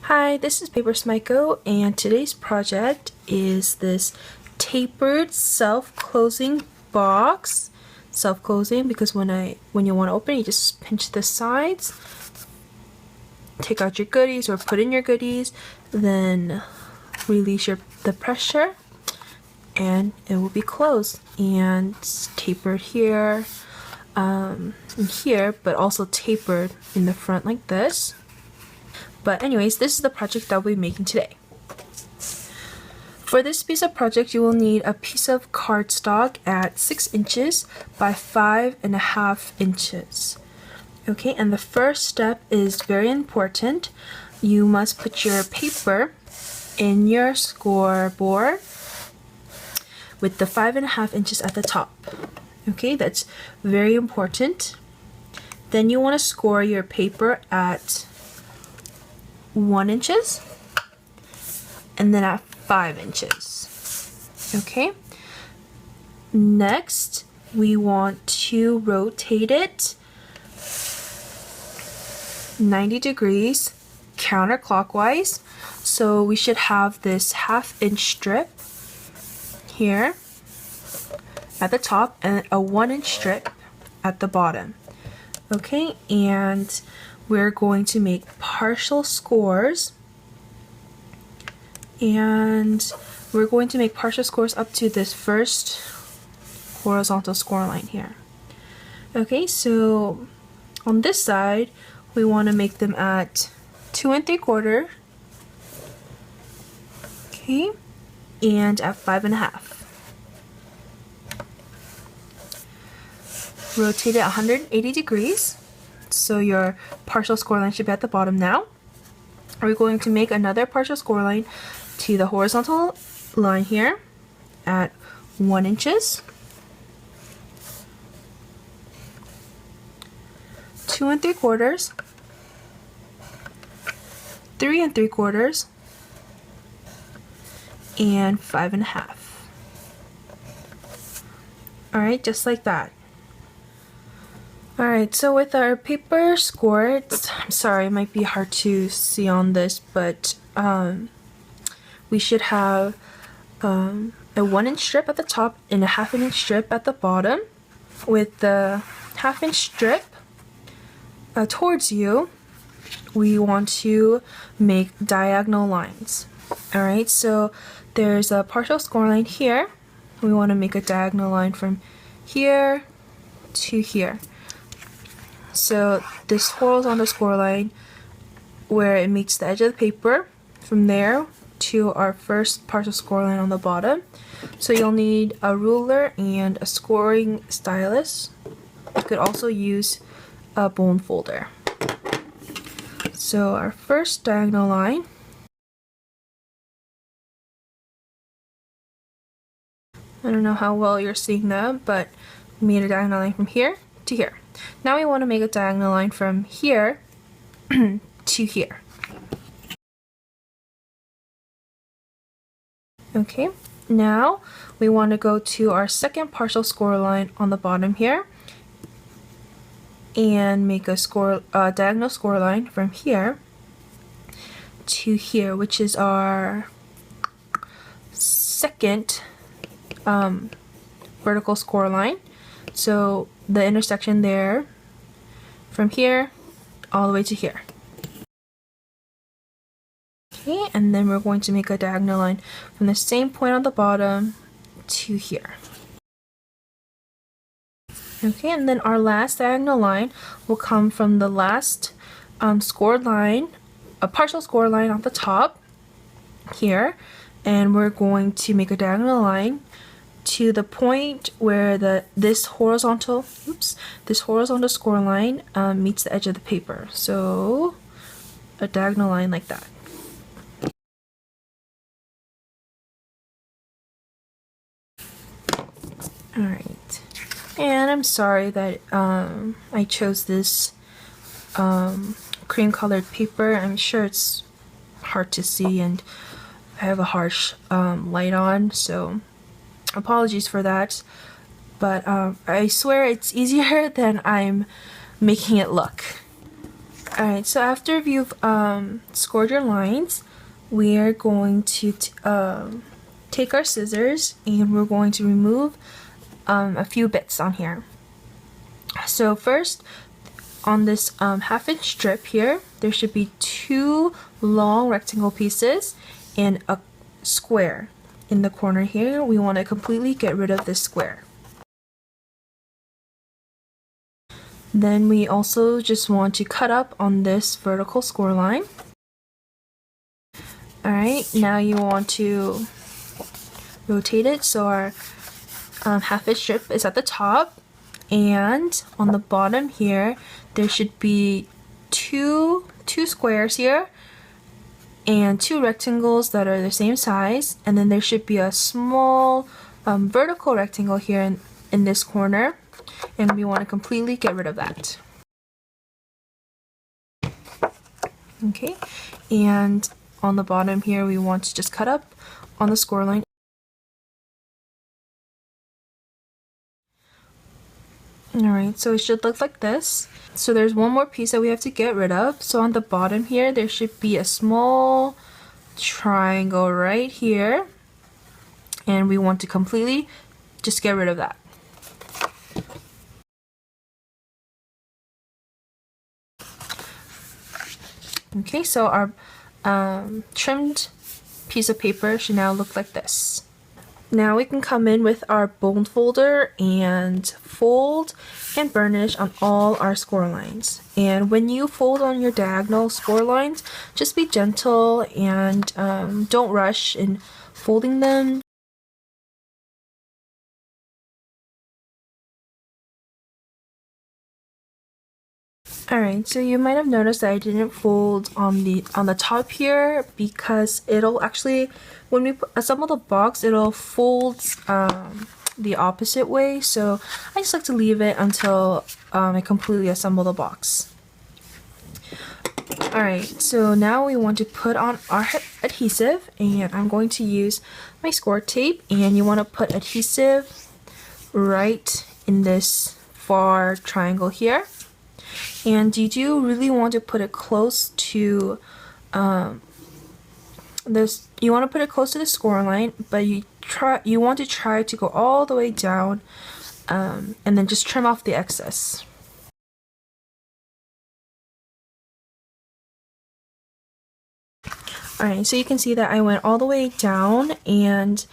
Hi, this is Paper SMYCHO, and today's project is this tapered self-closing box. Self-closing because when you want to open it, you just pinch the sides, take out your goodies or put in your goodies, then release the pressure, and it will be closed. And it's tapered here, and here, but also tapered in the front like this. But anyways, this is the project that we'll be making today. For this piece of project, you will need a piece of cardstock at 6 inches by 5.5 inches. Okay, and the first step is very important. You must put your paper in your scoreboard with the 5.5 inches at the top. Okay, that's very important. Then you want to score your paper at 1 inches and then at 5 inches. Okay, next we want to rotate it 90 degrees counterclockwise, so we should have this 1/2 inch strip here at the top and a 1 inch strip at the bottom. Okay, and we're going to make partial scores, and we're going to make partial scores up to this first horizontal score line here. Okay, so on this side we want to make them at 2 3/4, okay, and at 5.5. Rotate it 180 degrees. So your partial score line should be at the bottom now. We're going to make another partial score line to the horizontal line here at 1 inches, 2 3/4, 3 3/4, and 5.5. Alright, just like that. Alright, so with our paper score, I'm sorry, it might be hard to see on this, but we should have a 1 inch strip at the top and a 1/2 inch strip at the bottom. With the 1/2 inch strip towards you, we want to make diagonal lines. Alright, so there's a partial score line here. We want to make a diagonal line from here to here. So this horizontal score line where it meets the edge of the paper, from there to our first partial score line on the bottom. So you'll need a ruler and a scoring stylus. You could also use a bone folder. So our first diagonal line, I don't know how well you're seeing that, but we made a diagonal line from here to here. Now we want to make a diagonal line from here to here. Okay, now we want to go to our second partial score line on the bottom here and make a diagonal score line from here to here, which is our second vertical score line. So the intersection there from here all the way to here. Okay, and then we're going to make a diagonal line from the same point on the bottom to here. Okay, and then our last diagonal line will come from the last scored line, a partial score line on the top here, and we're going to make a diagonal line to the point where this horizontal score line meets the edge of the paper. So a diagonal line like that. Alright, and I'm sorry that I chose this cream colored paper. I'm sure it's hard to see and I have a harsh light on, so apologies for that, but I swear it's easier than I'm making it look. Alright, so after you've scored your lines, we are going to take our scissors and we're going to remove a few bits on here. So first, on this half-inch strip here, there should be 2 long rectangle pieces and a square. In the corner here, we want to completely get rid of this square. Then we also just want to cut up on this vertical score line. Alright, now you want to rotate it so our half-inch strip is at the top, and on the bottom here there should be two squares here and 2 rectangles that are the same size, and then there should be a small vertical rectangle here in this corner, and we want to completely get rid of that. Okay, and on the bottom here we want to just cut up on the score line. Alright, so it should look like this. So there's one more piece that we have to get rid of. So on the bottom here there should be a small triangle right here, and we want to completely just get rid of that. Okay, so our trimmed piece of paper should now look like this. Now we can come in with our bone folder and fold and burnish on all our score lines. And when you fold on your diagonal score lines, just be gentle and don't rush in folding them. Alright, so you might have noticed that I didn't fold on the top here because it'll actually, when we assemble the box, it'll fold the opposite way. So I just like to leave it until I completely assemble the box. Alright, so now we want to put on our adhesive, and I'm going to use my score tape, and you want to put adhesive right in this far triangle here. And you do really want to put it close to this. You want to put it close to the score line, but you want to try to go all the way down, and then just trim off the excess. Alright, so you can see that I went all the way down, and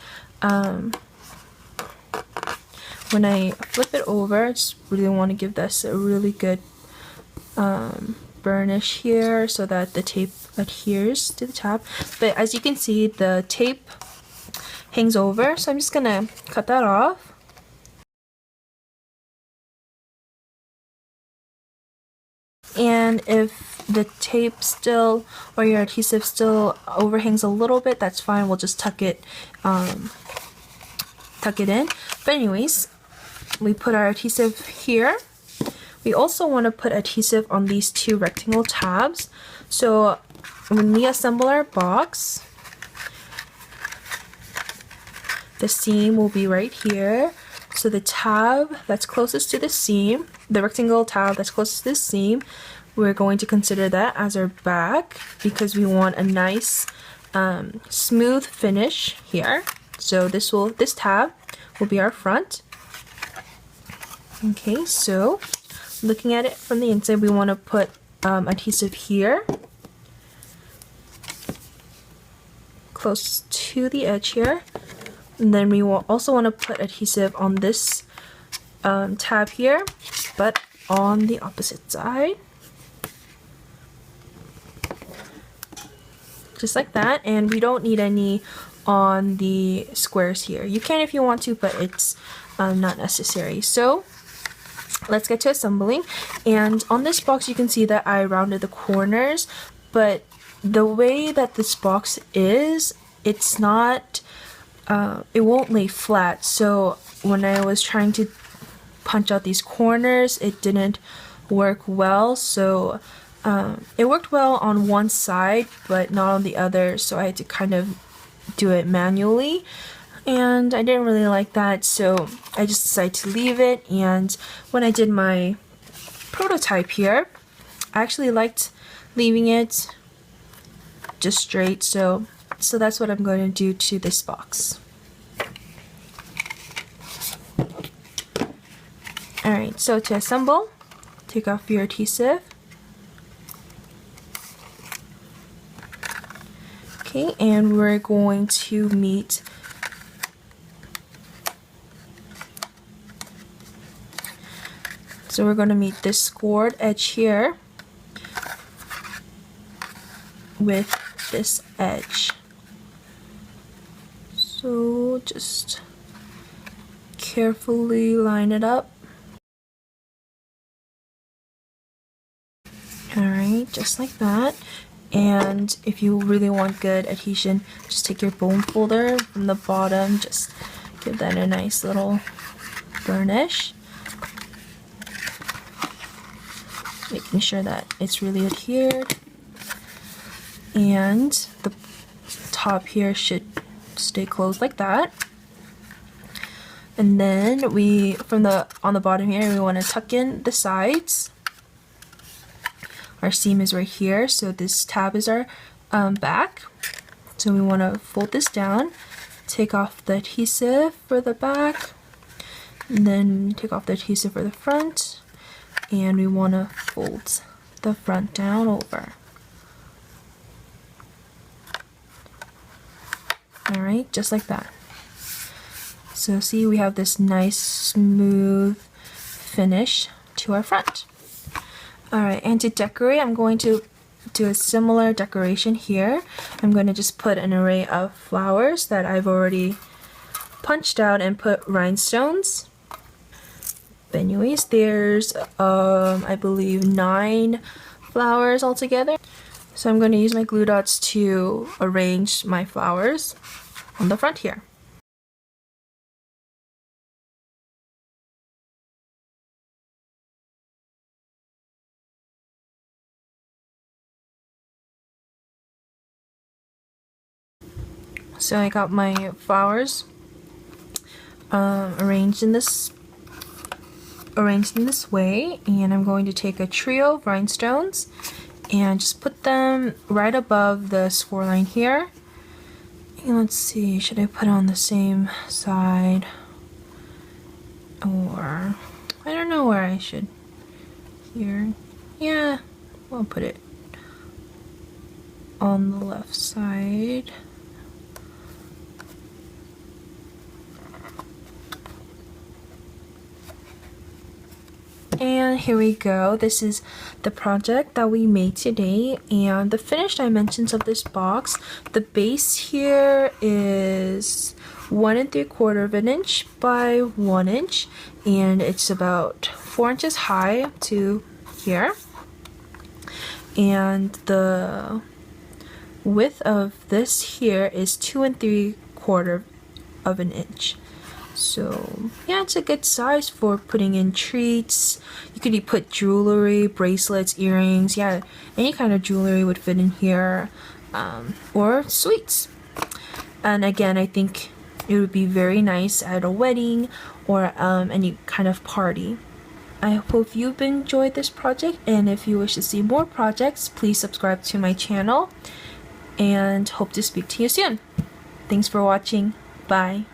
when I flip it over, I just really want to give this a really good burnish here so that the tape adheres to the top. But as you can see, the tape hangs over, so I'm just gonna cut that off. And if the tape still, or your adhesive still overhangs a little bit, that's fine, we'll just tuck it in. But anyways, we put our adhesive here. We also want to put adhesive on these 2 rectangle tabs. So when we assemble our box, the seam will be right here. So the tab that's closest to the seam, the rectangle tab that's closest to the seam, we're going to consider that as our back because we want a nice smooth finish here. So this tab will be our front. Okay, so looking at it from the inside, we want to put adhesive here, close to the edge here, and then we will also want to put adhesive on this tab here, but on the opposite side, just like that. And we don't need any on the squares here. You can if you want to, but it's not necessary. So let's get to assembling. And on this box you can see that I rounded the corners, but the way that this box is, it's not it won't lay flat. So when I was trying to punch out these corners, it didn't work well. So it worked well on one side but not on the other, so I had to kind of do it manually, and I didn't really like that, so I just decided to leave it. And when I did my prototype here, I actually liked leaving it just straight. So that's what I'm going to do to this box. Alright, so to assemble, take off your adhesive. Okay, and we're going to meet this scored edge here with this edge. So just carefully line it up. Alright, just like that. And if you really want good adhesion, just take your bone folder from the bottom, just give that a nice little burnish. Making sure that it's really adhered. And the top here should stay closed like that. And then on the bottom here, we want to tuck in the sides. Our seam is right here, so this tab is our back. So we want to fold this down, take off the adhesive for the back, and then take off the adhesive for the front, and we want to fold the front down over. Alright, just like that. So see, we have this nice smooth finish to our front. Alright, and to decorate, I'm going to do a similar decoration here. I'm going to just put an array of flowers that I've already punched out and put rhinestones. But anyways, there's I believe 9 flowers altogether. So I'm going to use my glue dots to arrange my flowers on the front here. So I got my flowers arranged in this way, and I'm going to take a trio of rhinestones and just put them right above the score line here. And let's see, should I put it on the same side, or I don't know where I should. Here, yeah, I'll put it on the left side. And here we go. This is the project that we made today, and the finished dimensions of this box. The base here is 1 3/4 inch by 1 inch, and it's about 4 inches high to here. And the width of this here is 2 3/4 inch. So yeah, it's a good size for putting in treats. You could put jewelry, bracelets, earrings, yeah, any kind of jewelry would fit in here, or sweets. And again, I think it would be very nice at a wedding or any kind of party. I hope you've enjoyed this project, and if you wish to see more projects, please subscribe to my channel, and hope to speak to you soon. Thanks for watching. Bye.